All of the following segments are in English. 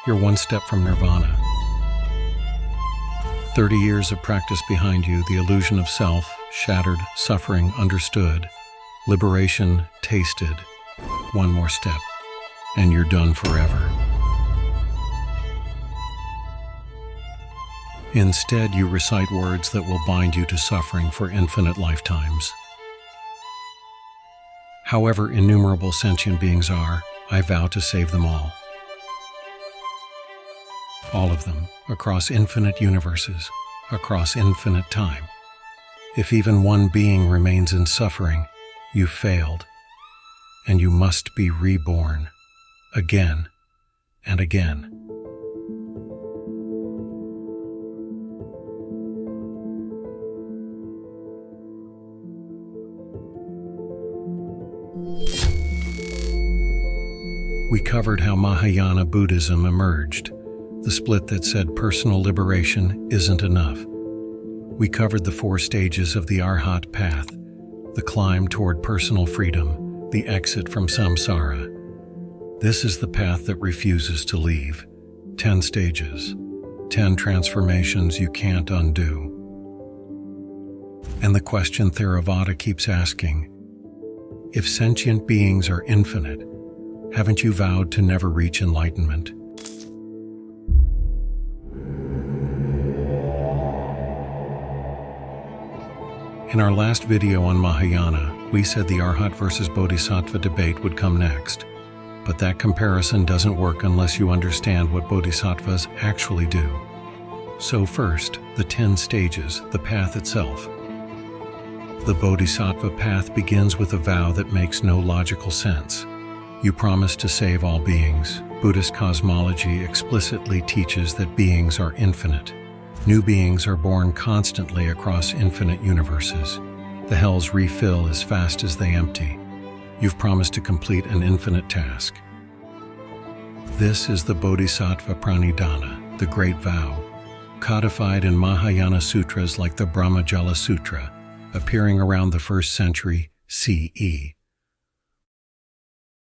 You're one step from Nirvana. 30 years of practice behind you, the illusion of self, shattered, suffering, understood, liberation, tasted. One more step, and you're done forever. Instead, you recite words that will bind you to suffering for infinite lifetimes. However innumerable sentient beings are, I vow to save them all. All of them, across infinite universes, across infinite time. If even one being remains in suffering, you've failed, and you must be reborn, again and again. We covered how Mahayana Buddhism emerged, the split that said personal liberation isn't enough. We covered the 4 stages of the Arhat path, the climb toward personal freedom, the exit from samsara. This is the path that refuses to leave. 10 stages, 10 transformations you can't undo. And the question Theravada keeps asking, if sentient beings are infinite, haven't you vowed to never reach enlightenment? In our last video on Mahayana, we said the Arhat versus Bodhisattva debate would come next. But that comparison doesn't work unless you understand what Bodhisattvas actually do. So first, the 10 stages, the path itself. The Bodhisattva path begins with a vow that makes no logical sense. You promise to save all beings. Buddhist cosmology explicitly teaches that beings are infinite. New beings are born constantly across infinite universes. The hells refill as fast as they empty. You've promised to complete an infinite task. This is the Bodhisattva Pranidhana, the great vow, codified in Mahayana sutras like the Brahmajala Sutra, appearing around the 1st century CE.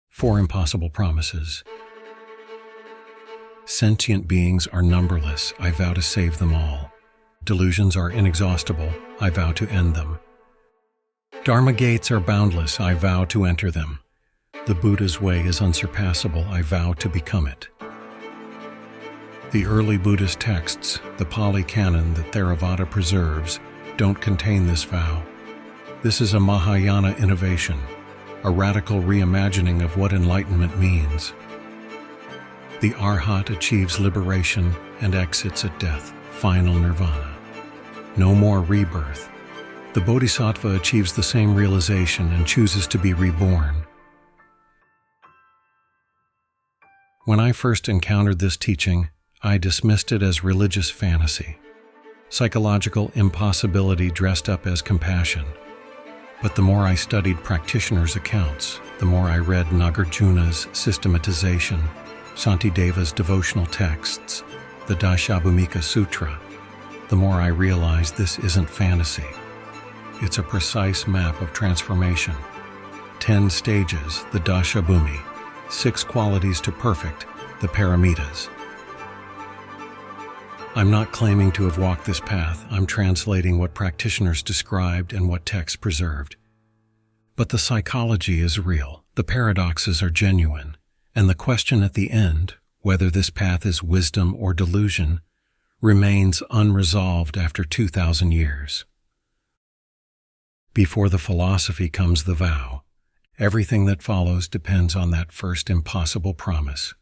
4 impossible promises. Sentient beings are numberless. I vow to save them all. Delusions are inexhaustible. I vow to end them. Dharma gates are boundless. I vow to enter them. The Buddha's way is unsurpassable. I vow to become it. The early Buddhist texts, the Pali Canon that Theravada preserves, don't contain this vow. This is a Mahayana innovation, a radical reimagining of what enlightenment means. The Arhat achieves liberation and exits at death, final nirvana. No more rebirth. The Bodhisattva achieves the same realization and chooses to be reborn. When I first encountered this teaching, I dismissed it as religious fantasy, psychological impossibility dressed up as compassion. But the more I studied practitioners' accounts, the more I read Nagarjuna's systematization, Santideva's devotional texts, the daśa-bhūmi Sutra, the more I realized this isn't fantasy. It's a precise map of transformation. 10 stages, the daśa-bhūmi, 6 qualities to perfect, the paramitas. I'm not claiming to have walked this path. I'm translating what practitioners described and what texts preserved. But the psychology is real. The paradoxes are genuine. And the question at the end, whether this path is wisdom or delusion, remains unresolved after 2,000 years. Before the philosophy comes the vow. Everything that follows depends on that first impossible promise.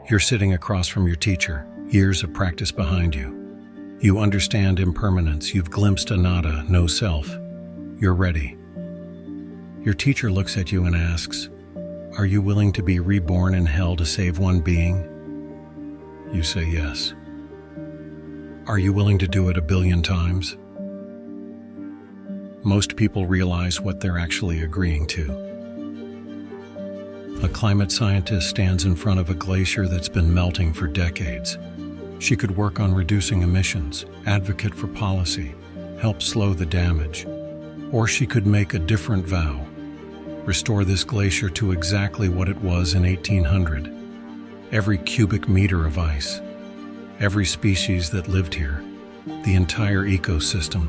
You're sitting across from your teacher, years of practice behind you. You understand impermanence. You've glimpsed anatta, no self. You're ready. Your teacher looks at you and asks, "Are you willing to be reborn in hell to save one being?" You say yes. Are you willing to do it 1 billion times? Most people realize what they're actually agreeing to. A climate scientist stands in front of a glacier that's been melting for decades. She could work on reducing emissions, advocate for policy, help slow the damage. Or she could make a different vow, Restore this glacier to exactly what it was in 1800. Every cubic meter of ice, every species that lived here, the entire ecosystem.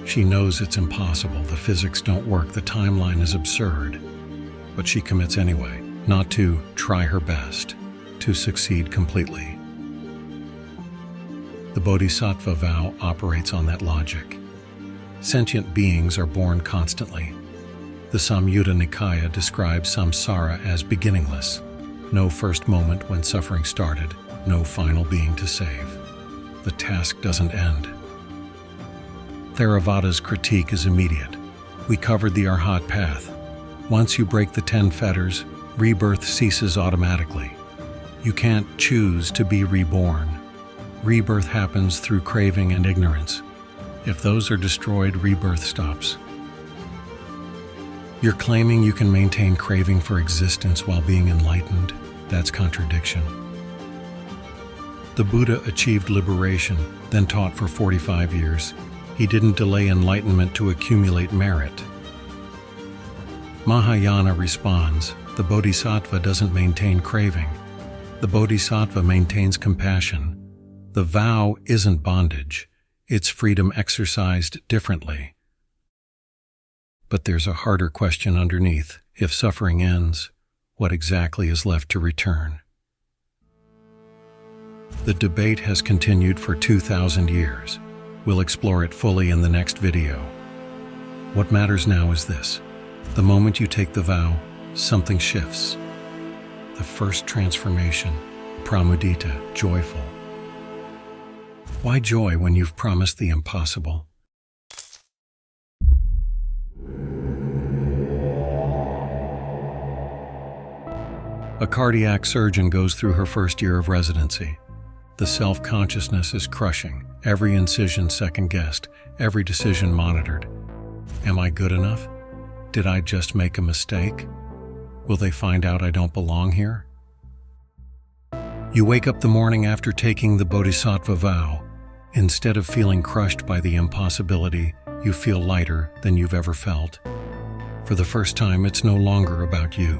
She knows it's impossible, the physics don't work, the timeline is absurd. But she commits anyway, not to try her best, to succeed completely. The Bodhisattva vow operates on that logic. Sentient beings are born constantly. The Samyutta Nikaya describes samsara as beginningless. No first moment when suffering started, no final being to save. The task doesn't end. Theravada's critique is immediate. We covered the Arhat path. Once you break the 10 fetters, rebirth ceases automatically. You can't choose to be reborn. Rebirth happens through craving and ignorance. If those are destroyed, rebirth stops. You're claiming you can maintain craving for existence while being enlightened. That's contradiction. The Buddha achieved liberation, then taught for 45 years. He didn't delay enlightenment to accumulate merit. Mahayana responds, the Bodhisattva doesn't maintain craving. The Bodhisattva maintains compassion. The vow isn't bondage. It's freedom exercised differently. But there's a harder question underneath. If suffering ends, what exactly is left to return? The debate has continued for 2,000 years. We'll explore it fully in the next video. What matters now is this. The moment you take the vow, something shifts. The first transformation, Pramuditā, joyful. Why joy when you've promised the impossible? A cardiac surgeon goes through her first year of residency. The self-consciousness is crushing, every incision second-guessed, every decision monitored. Am I good enough? Did I just make a mistake? Will they find out I don't belong here? You wake up the morning after taking the Bodhisattva vow. Instead of feeling crushed by the impossibility, you feel lighter than you've ever felt. For the first time, it's no longer about you.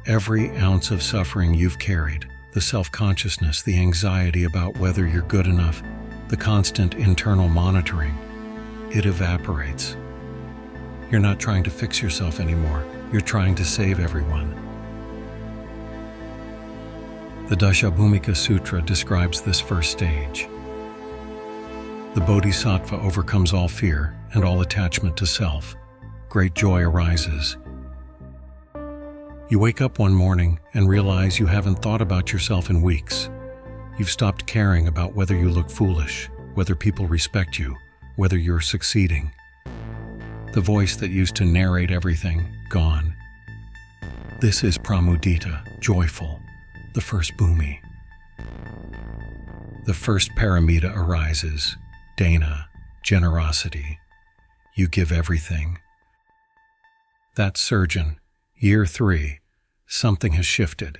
Every ounce of suffering you've carried, the self-consciousness, the anxiety about whether you're good enough, the constant internal monitoring, it evaporates. You're not trying to fix yourself anymore. You're trying to save everyone. The Daśa-bhūmi Sutra describes this first stage. The Bodhisattva overcomes all fear and all attachment to self. Great joy arises. You wake up one morning and realize you haven't thought about yourself in weeks. You've stopped caring about whether you look foolish, whether people respect you, whether you're succeeding. The voice that used to narrate everything, gone. This is Pramuditā, joyful, the first Bhumi. The first paramita arises, dana, generosity. You give everything. That surgeon, year 3, something has shifted.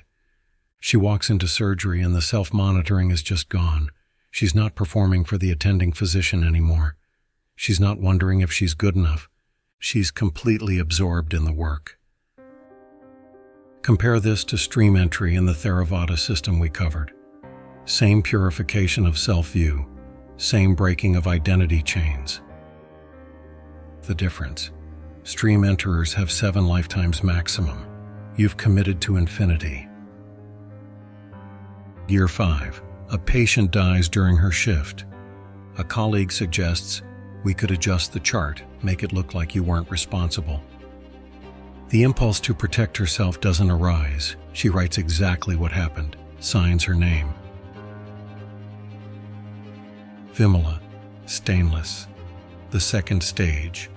She walks into surgery and the self-monitoring is just gone. She's not performing for the attending physician anymore. She's not wondering if she's good enough. She's completely absorbed in the work. Compare this to stream entry in the Theravada system we covered. Same purification of self-view, same breaking of identity chains. The difference: stream enterers have 7 lifetimes maximum. You've committed to infinity. Year 5. A patient dies during her shift. A colleague suggests, we could adjust the chart, make it look like you weren't responsible. The impulse to protect herself doesn't arise. She writes exactly what happened, signs her name. Vimala, stainless. The second stage.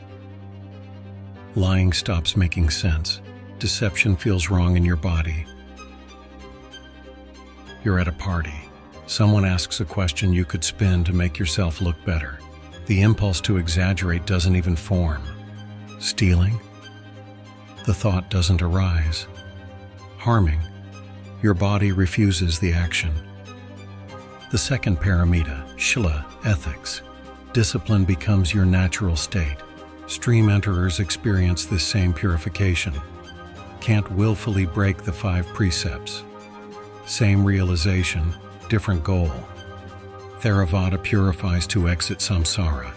Lying stops making sense. Deception feels wrong in your body. You're at a party. Someone asks a question you could spin to make yourself look better. The impulse to exaggerate doesn't even form. Stealing? The thought doesn't arise. Harming? Your body refuses the action. The second paramita, shila, ethics. Discipline becomes your natural state. Stream enterers experience this same purification. Can't willfully break the 5 precepts. Same realization, different goal. Theravada purifies to exit samsara.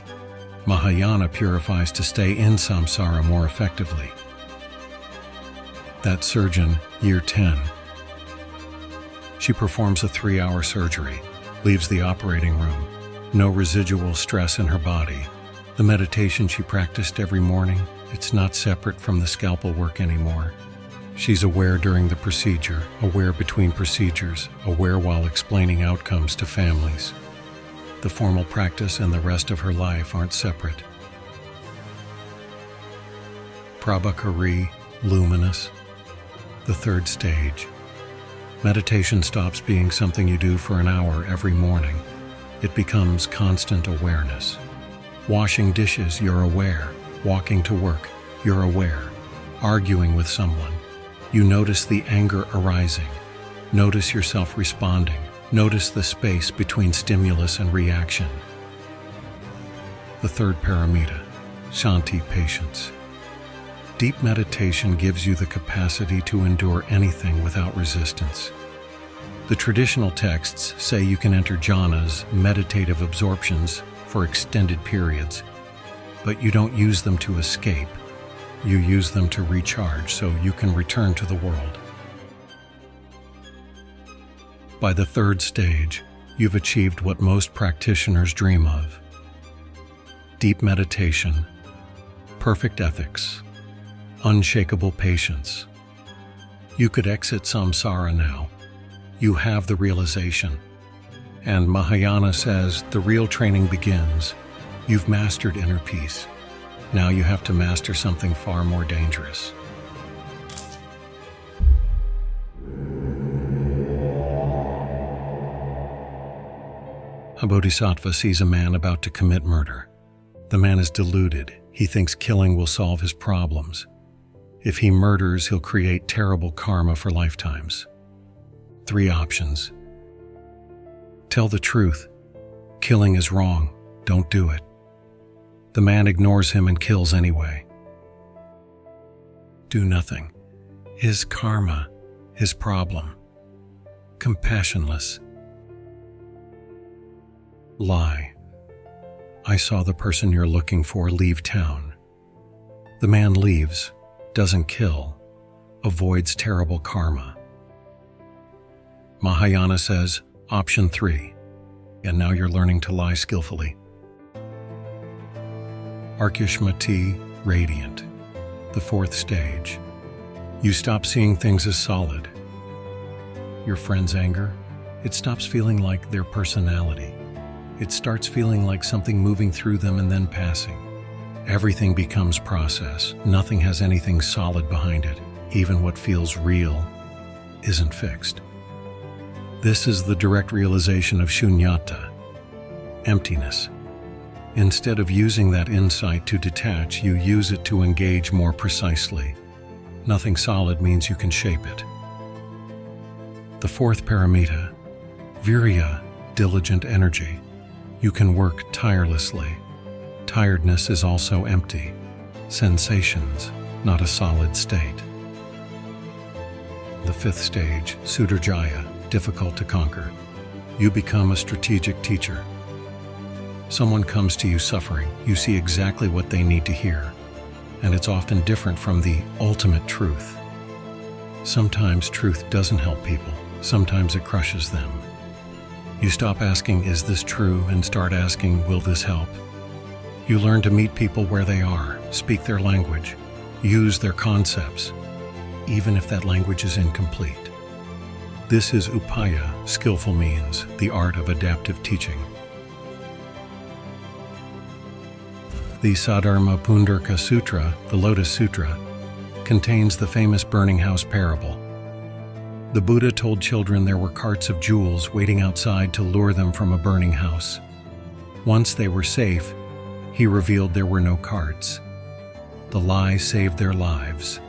Mahayana purifies to stay in samsara more effectively. That surgeon, year 10. She performs a 3-hour surgery, leaves the operating room. No residual stress in her body. The meditation she practiced every morning, it's not separate from the scalpel work anymore. She's aware during the procedure, aware between procedures, aware while explaining outcomes to families. The formal practice and the rest of her life aren't separate. Prabhakari, luminous. The 3rd stage. Meditation stops being something you do for an hour every morning. It becomes constant awareness. Washing dishes, you're aware. Walking to work, you're aware. Arguing with someone, you notice the anger arising. Notice yourself responding. Notice the space between stimulus and reaction. The 3rd paramita, shanti, patience. Deep meditation gives you the capacity to endure anything without resistance. The traditional texts say you can enter jhanas, meditative absorptions, for extended periods, but you don't use them to escape. You use them to recharge so you can return to the world. By the 3rd stage, you've achieved what most practitioners dream of. Deep meditation, perfect ethics, unshakable patience. You could exit samsara now. You have the realization. And Mahayana says the real training begins. You've mastered inner peace. Now you have to master something far more dangerous. A bodhisattva sees a man about to commit murder. The man is deluded. He thinks killing will solve his problems. If he murders, he'll create terrible karma for lifetimes. 3 options. Tell the truth. Killing is wrong. Don't do it. The man ignores him and kills anyway. Do nothing. His karma, his problem. Compassionless. Lie. I saw the person you're looking for leave town. The man leaves, doesn't kill, avoids terrible karma. Mahayana says, option 3, and now you're learning to lie skillfully. Arkyashmati, radiant, the 4th stage. You stop seeing things as solid. Your friend's anger, it stops feeling like their personality. It starts feeling like something moving through them and then passing. Everything becomes process. Nothing has anything solid behind it. Even what feels real isn't fixed. This is the direct realization of shunyata, emptiness. Instead of using that insight to detach, you use it to engage more precisely. Nothing solid means you can shape it. The 4th paramita, virya, diligent energy. You can work tirelessly. Tiredness is also empty. Sensations, not a solid state. The 5th stage, Sudurjaya, difficult to conquer. You become a strategic teacher. Someone comes to you suffering. You see exactly what they need to hear. And it's often different from the ultimate truth. Sometimes truth doesn't help people. Sometimes it crushes them. You stop asking, is this true, and start asking, will this help? You learn to meet people where they are, speak their language, use their concepts, even if that language is incomplete. This is upaya, skillful means, the art of adaptive teaching. The Saddharma Pundarka Sutra, the Lotus Sutra, contains the famous burning house parable. The Buddha told children there were carts of jewels waiting outside to lure them from a burning house. Once they were safe, he revealed there were no carts. The lie saved their lives.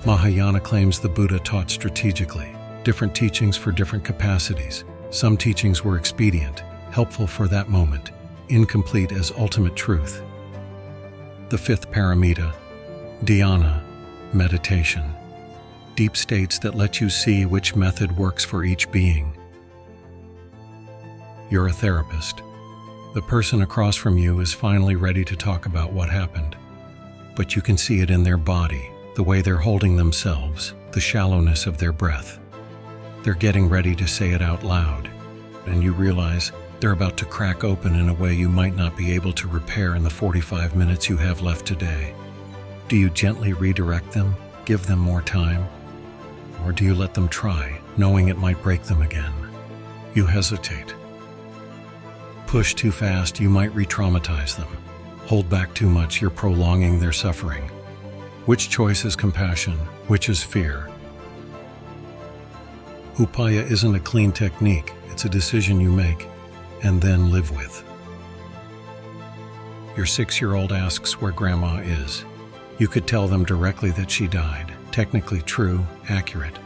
Mahayana claims the Buddha taught strategically, different teachings for different capacities. Some teachings were expedient, helpful for that moment, incomplete as ultimate truth. The fifth paramita, dhyana, meditation. Deep states that let you see which method works for each being. You're a therapist. The person across from you is finally ready to talk about what happened, but you can see it in their body, the way they're holding themselves, the shallowness of their breath. They're getting ready to say it out loud, and you realize they're about to crack open in a way you might not be able to repair in the 45 minutes you have left today. Do you gently redirect them, give them more time? Or do you let them try, knowing it might break them again? You hesitate. Push too fast, you might re-traumatize them. Hold back too much, you're prolonging their suffering. Which choice is compassion? Which is fear? Upaya isn't a clean technique, it's a decision you make, and then live with. Your 6-year-old asks where Grandma is. You could tell them directly that she died. Technically true, accurate.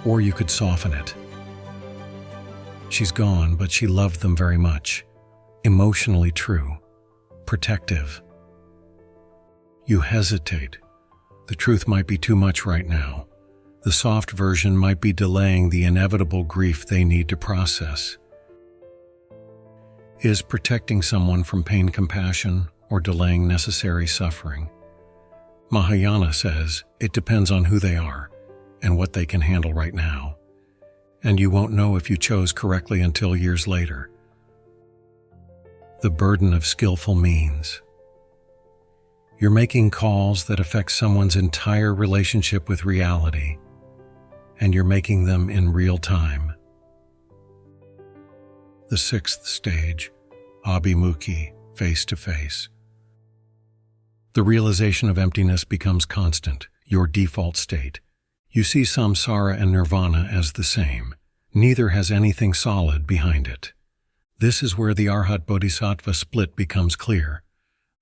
Or you could soften it. She's gone, but she loved them very much. Emotionally true. Protective. You hesitate. The truth might be too much right now. The soft version might be delaying the inevitable grief they need to process. Is protecting someone from pain compassion or delaying necessary suffering? Mahayana says it depends on who they are and what they can handle right now, and you won't know if you chose correctly until years later. The burden of skillful means. You're making calls that affect someone's entire relationship with reality, and you're making them in real time. The 6th stage, abhimukhi, face-to-face. The realization of emptiness becomes constant, your default state. You see samsara and nirvana as the same. Neither has anything solid behind it. This is where the Arhat Bodhisattva split becomes clear.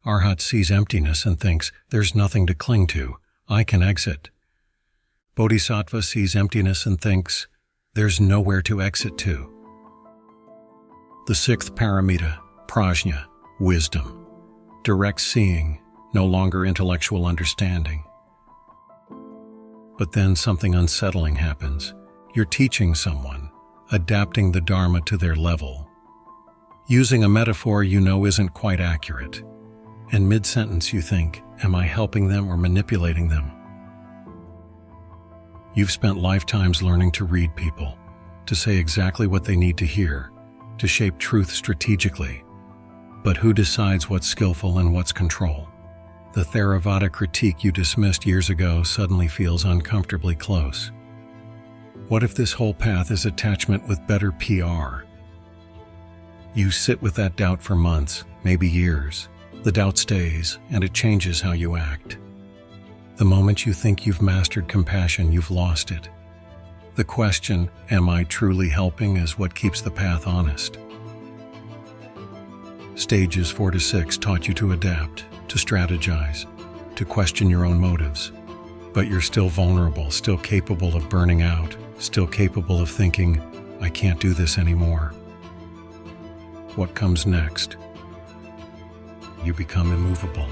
Arhat sees emptiness and thinks, there's nothing to cling to, I can exit. Bodhisattva sees emptiness and thinks, there's nowhere to exit to. The 6th paramita, prajna, wisdom. Direct seeing, no longer intellectual understanding. But then something unsettling happens. You're teaching someone, adapting the Dharma to their level. Using a metaphor you know isn't quite accurate. And mid-sentence you think, am I helping them or manipulating them? You've spent lifetimes learning to read people, to say exactly what they need to hear, to shape truth strategically. But who decides what's skillful and what's control? The Theravada critique you dismissed years ago suddenly feels uncomfortably close. What if this whole path is attachment with better PR? You sit with that doubt for months, maybe years. The doubt stays, and it changes how you act. The moment you think you've mastered compassion, you've lost it. The question, am I truly helping, is what keeps the path honest. Stages 4 to 6 taught you to adapt, to strategize, to question your own motives. But you're still vulnerable, still capable of burning out, still capable of thinking, I can't do this anymore. What comes next? You become immovable.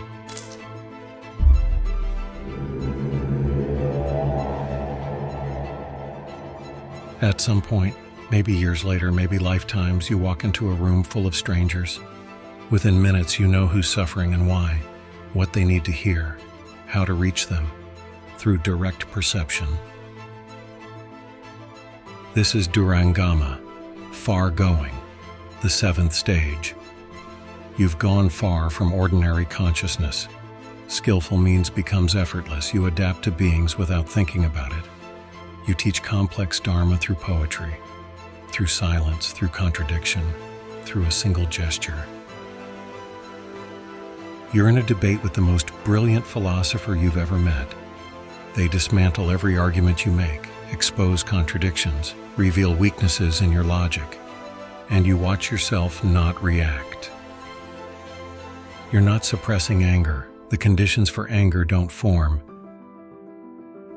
At some point, maybe years later, maybe lifetimes, you walk into a room full of strangers. Within minutes, you know who's suffering and why, what they need to hear, how to reach them, through direct perception. This is Durangama, far going, the 7th stage. You've gone far from ordinary consciousness. Skillful means becomes effortless. You adapt to beings without thinking about it. You teach complex Dharma through poetry, through silence, through contradiction, through a single gesture. You're in a debate with the most brilliant philosopher you've ever met. They dismantle every argument you make, expose contradictions, reveal weaknesses in your logic, and you watch yourself not react. You're not suppressing anger. The conditions for anger don't form.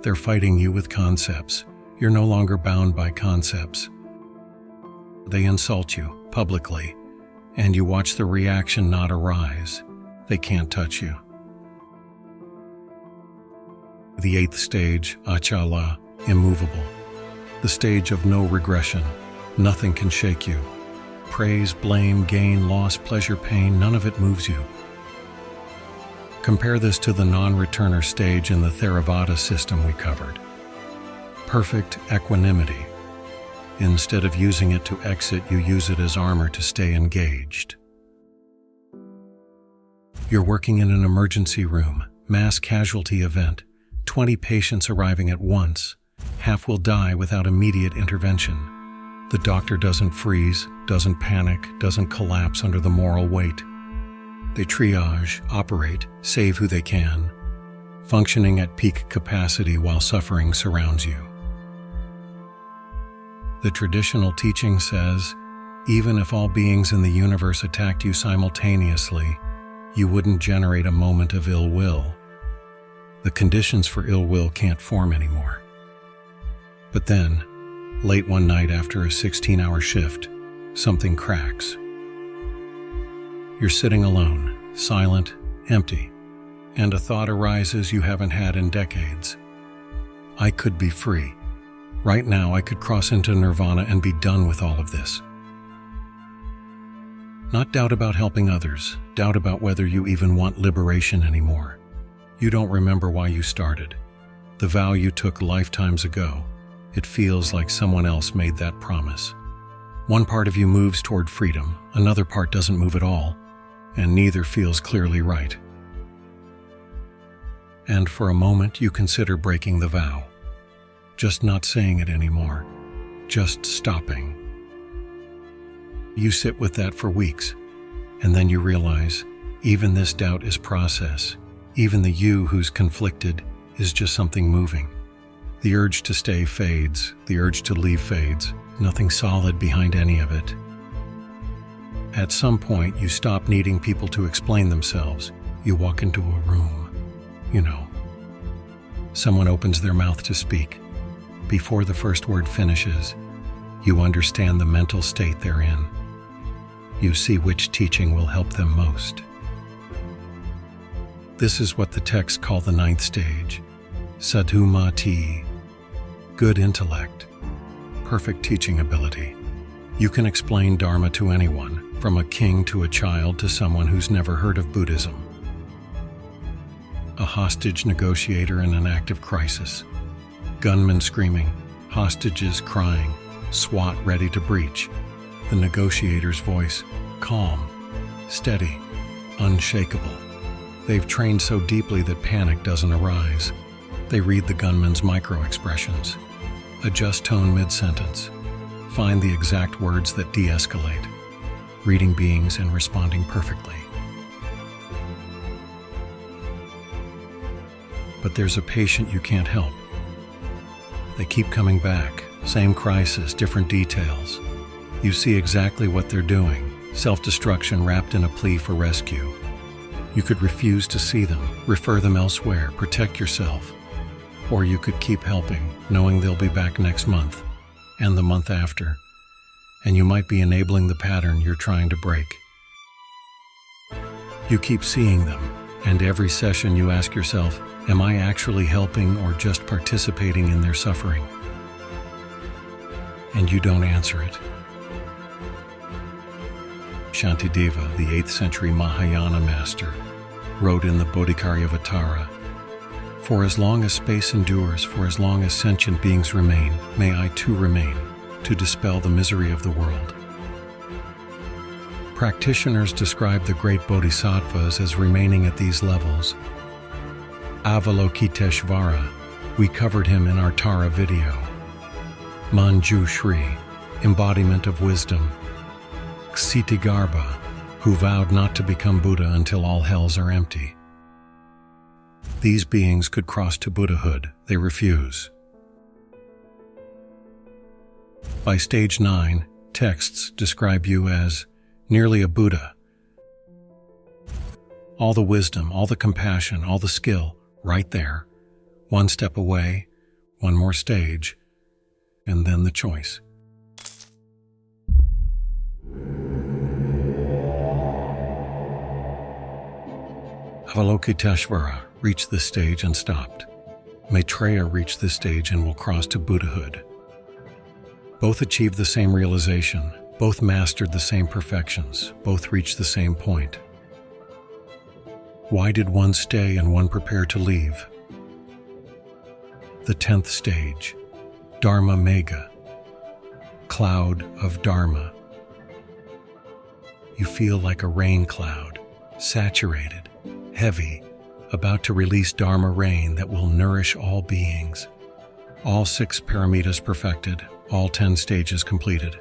They're fighting you with concepts. You're no longer bound by concepts. They insult you publicly, and you watch the reaction not arise. They can't touch you. The eighth stage, achala, immovable. The stage of no regression. Nothing can shake you. Praise, blame, gain, loss, pleasure, pain, none of it moves you. Compare this to the non-returner stage in the Theravada system we covered. Perfect equanimity. Instead of using it to exit, you use it as armor to stay engaged. You're working in an emergency room, mass casualty event, 20 patients arriving at once. Half will die without immediate intervention. The doctor doesn't freeze, doesn't panic, doesn't collapse under the moral weight. They triage, operate, save who they can, functioning at peak capacity while suffering surrounds you. The traditional teaching says, even if all beings in the universe attacked you simultaneously, you wouldn't generate a moment of ill will. The conditions for ill will can't form anymore. But then, late one night after a 16-hour shift, something cracks. You're sitting alone, silent, empty, and a thought arises you haven't had in decades. I could be free. Right now I could cross into Nirvana and be done with all of this. Not doubt about helping others, doubt about whether you even want liberation anymore. You don't remember why you started. The vow you took lifetimes ago. It feels like someone else made that promise. One part of you moves toward freedom, another part doesn't move at all, and neither feels clearly right. And for a moment you consider breaking the vow. Just not saying it anymore. Just stopping. You sit with that for weeks, and then you realize, even this doubt is process. Even the you who's conflicted is just something moving. The urge to stay fades, the urge to leave fades, nothing solid behind any of it. At some point, you stop needing people to explain themselves. You walk into a room, Someone opens their mouth to speak. Before the first word finishes, you understand the mental state they're in. You see which teaching will help them most. This is what the texts call the ninth stage, sadhumati, good intellect, perfect teaching ability. You can explain Dharma to anyone, from a king to a child to someone who's never heard of Buddhism. A hostage negotiator in an active crisis. Gunmen screaming, hostages crying, SWAT ready to breach. The negotiator's voice, calm, steady, unshakable. They've trained so deeply that panic doesn't arise. They read the gunman's micro-expressions. Adjust tone mid-sentence. Find the exact words that de-escalate. Reading beings and responding perfectly. But there's a patient you can't help. They keep coming back. Same crisis, different details. You see exactly what they're doing. Self-destruction wrapped in a plea for rescue. You could refuse to see them, refer them elsewhere, protect yourself. Or you could keep helping, knowing they'll be back next month, and the month after, and you might be enabling the pattern you're trying to break. You keep seeing them, and every session you ask yourself, am I actually helping or just participating in their suffering? And you don't answer it. Shantideva, the 8th century Mahayana master, wrote in the Bodhisattva, "For as long as space endures, for as long as sentient beings remain, may I too remain, to dispel the misery of the world." Practitioners describe the great Bodhisattvas as remaining at these levels. Avalokiteshvara, we covered him in our Tara video. Manjushri, embodiment of wisdom. Ksitigarbha, who vowed not to become Buddha until all hells are empty. These beings could cross to Buddhahood, they refuse. By stage 9, texts describe you as nearly a Buddha. All the wisdom, all the compassion, all the skill, right there. One step away, one more stage, and then the choice. Avalokiteshvara reached this stage and stopped. Maitreya reached this stage and will cross to Buddhahood. Both achieved the same realization, both mastered the same perfections, both reached the same point. Why did one stay and one prepare to leave? The 10th stage, Dharma Mega, cloud of Dharma. You feel like a rain cloud, saturated, heavy, about to release Dharma rain that will nourish all beings. All 6 paramitas perfected, all 10 stages completed.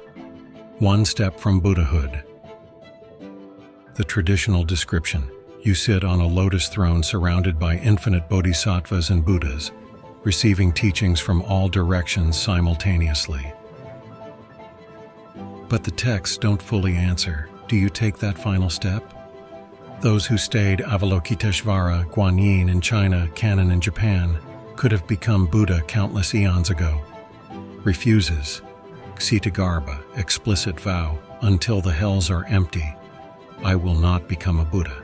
One step from Buddhahood. The traditional description: you sit on a lotus throne surrounded by infinite bodhisattvas and Buddhas, receiving teachings from all directions simultaneously. But the texts don't fully answer. Do you take that final step? Those who stayed Avalokiteshvara, Guanyin in China, Kannon in Japan, could have become Buddha countless eons ago. Refuses. Ksitagarbha, explicit vow, until the hells are empty, I will not become a Buddha.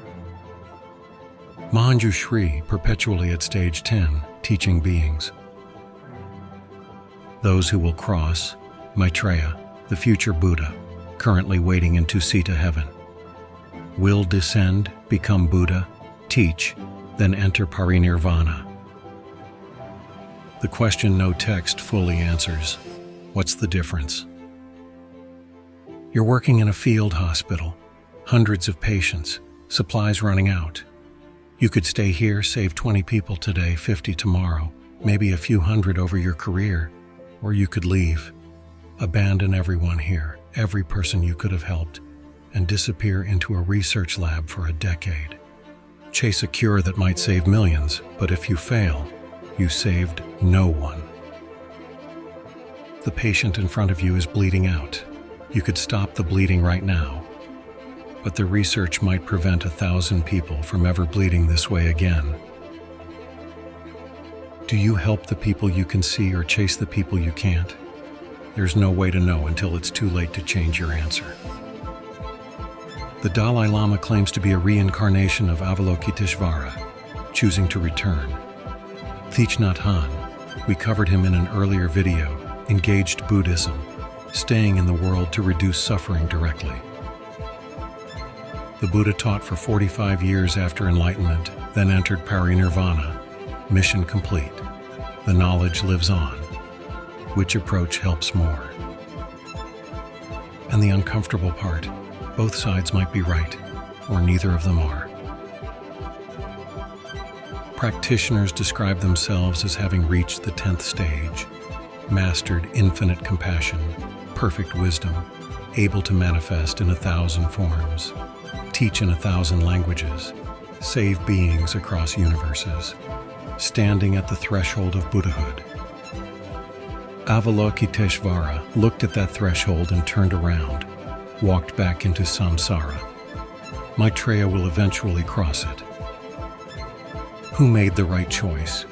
Manjushri, perpetually at stage 10, teaching beings. Those who will cross, Maitreya, the future Buddha, currently waiting in Tusita heaven. Will descend, become Buddha, teach, then enter parinirvana. The question no text fully answers: what's the difference? You're working in a field hospital, hundreds of patients, supplies running out. You could stay here, save 20 people today, 50 tomorrow, maybe a few hundred over your career, or you could leave, abandon everyone here, every person you could have helped, and disappear into a research lab for a decade. Chase a cure that might save millions, but if you fail, you saved no one. The patient in front of you is bleeding out. You could stop the bleeding right now, but the research might prevent 1,000 people from ever bleeding this way again. Do you help the people you can see or chase the people you can't? There's no way to know until it's too late to change your answer. The Dalai Lama claims to be a reincarnation of Avalokiteshvara, choosing to return. Thich Nhat Hanh, we covered him in an earlier video, engaged Buddhism, staying in the world to reduce suffering directly. The Buddha taught for 45 years after enlightenment, then entered parinirvana. Mission complete. The knowledge lives on. Which approach helps more? And the uncomfortable part, both sides might be right, or neither of them are. Practitioners describe themselves as having reached the 10th stage, mastered infinite compassion, perfect wisdom, able to manifest in 1,000 forms, teach in 1,000 languages, save beings across universes, standing at the threshold of Buddhahood. Avalokiteshvara looked at that threshold and turned around, walked back into samsara. Maitreya will eventually cross it. Who made the right choice?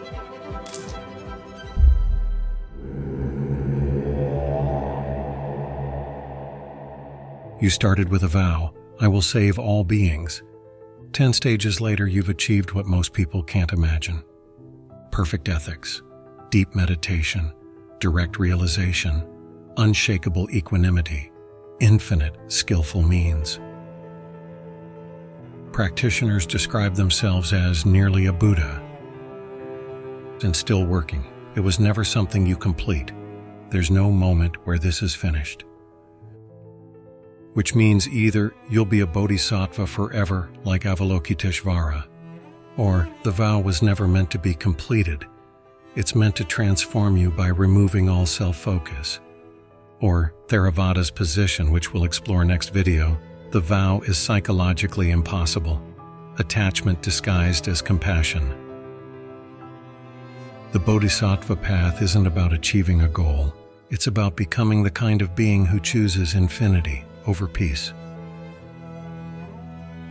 You started with a vow, I will save all beings. 10 stages later, you've achieved what most people can't imagine. Perfect ethics, deep meditation, direct realization, unshakable equanimity, infinite skillful means. Practitioners describe themselves as nearly a Buddha. And still working. It was never something you complete. There's no moment where this is finished. Which means either you'll be a bodhisattva forever like Avalokiteshvara, or the vow was never meant to be completed. It's meant to transform you by removing all self-focus. Or Theravada's position, which we'll explore next video, the vow is psychologically impossible, attachment disguised as compassion. The bodhisattva path isn't about achieving a goal. It's about becoming the kind of being who chooses infinity over peace.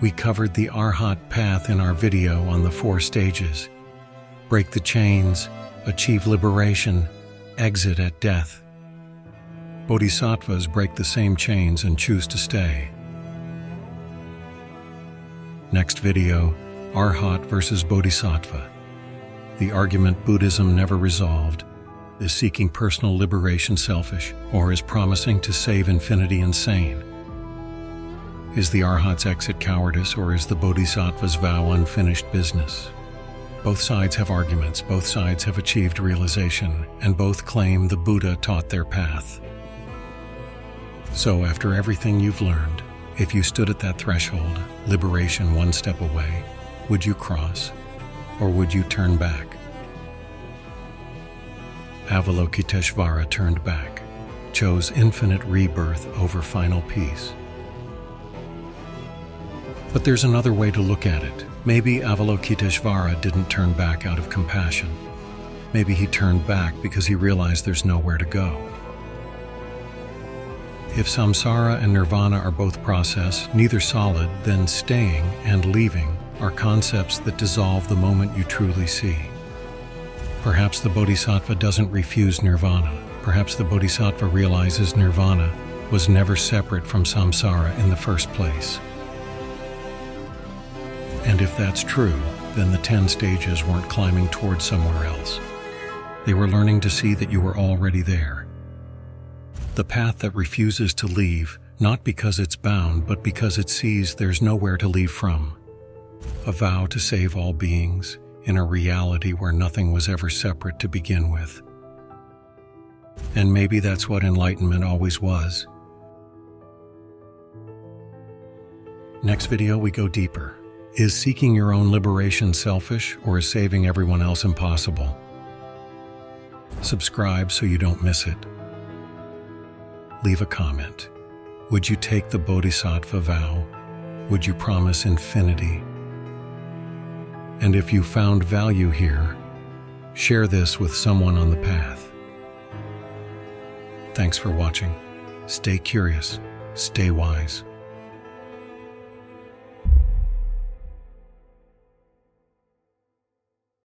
We covered the Arhat path in our video on the 4 stages. Break the chains, achieve liberation, exit at death. Bodhisattvas break the same chains and choose to stay. Next video, Arhat versus Bodhisattva. The argument Buddhism never resolved: is seeking personal liberation selfish, or is promising to save infinity insane? Is the Arhat's exit cowardice, or is the Bodhisattva's vow unfinished business? Both sides have arguments, both sides have achieved realization, and both claim the Buddha taught their path. So after everything you've learned, if you stood at that threshold, liberation one step away, would you cross, or would you turn back? Avalokiteshvara turned back, chose infinite rebirth over final peace. But there's another way to look at it. Maybe Avalokiteshvara didn't turn back out of compassion. Maybe he turned back because he realized there's nowhere to go. If samsara and nirvana are both process, neither solid, then staying and leaving are concepts that dissolve the moment you truly see. Perhaps the Bodhisattva doesn't refuse nirvana. Perhaps the Bodhisattva realizes nirvana was never separate from samsara in the first place. And if that's true, then the 10 stages weren't climbing towards somewhere else. They were learning to see that you were already there. The path that refuses to leave, not because it's bound, but because it sees there's nowhere to leave from. A vow to save all beings in a reality where nothing was ever separate to begin with. And maybe that's what enlightenment always was. Next video, we go deeper. Is seeking your own liberation selfish, or is saving everyone else impossible? Subscribe so you don't miss it. Leave a comment. Would you take the Bodhisattva vow? Would you promise infinity? And if you found value here, share this with someone on the path. Thanks for watching. Stay curious, stay wise.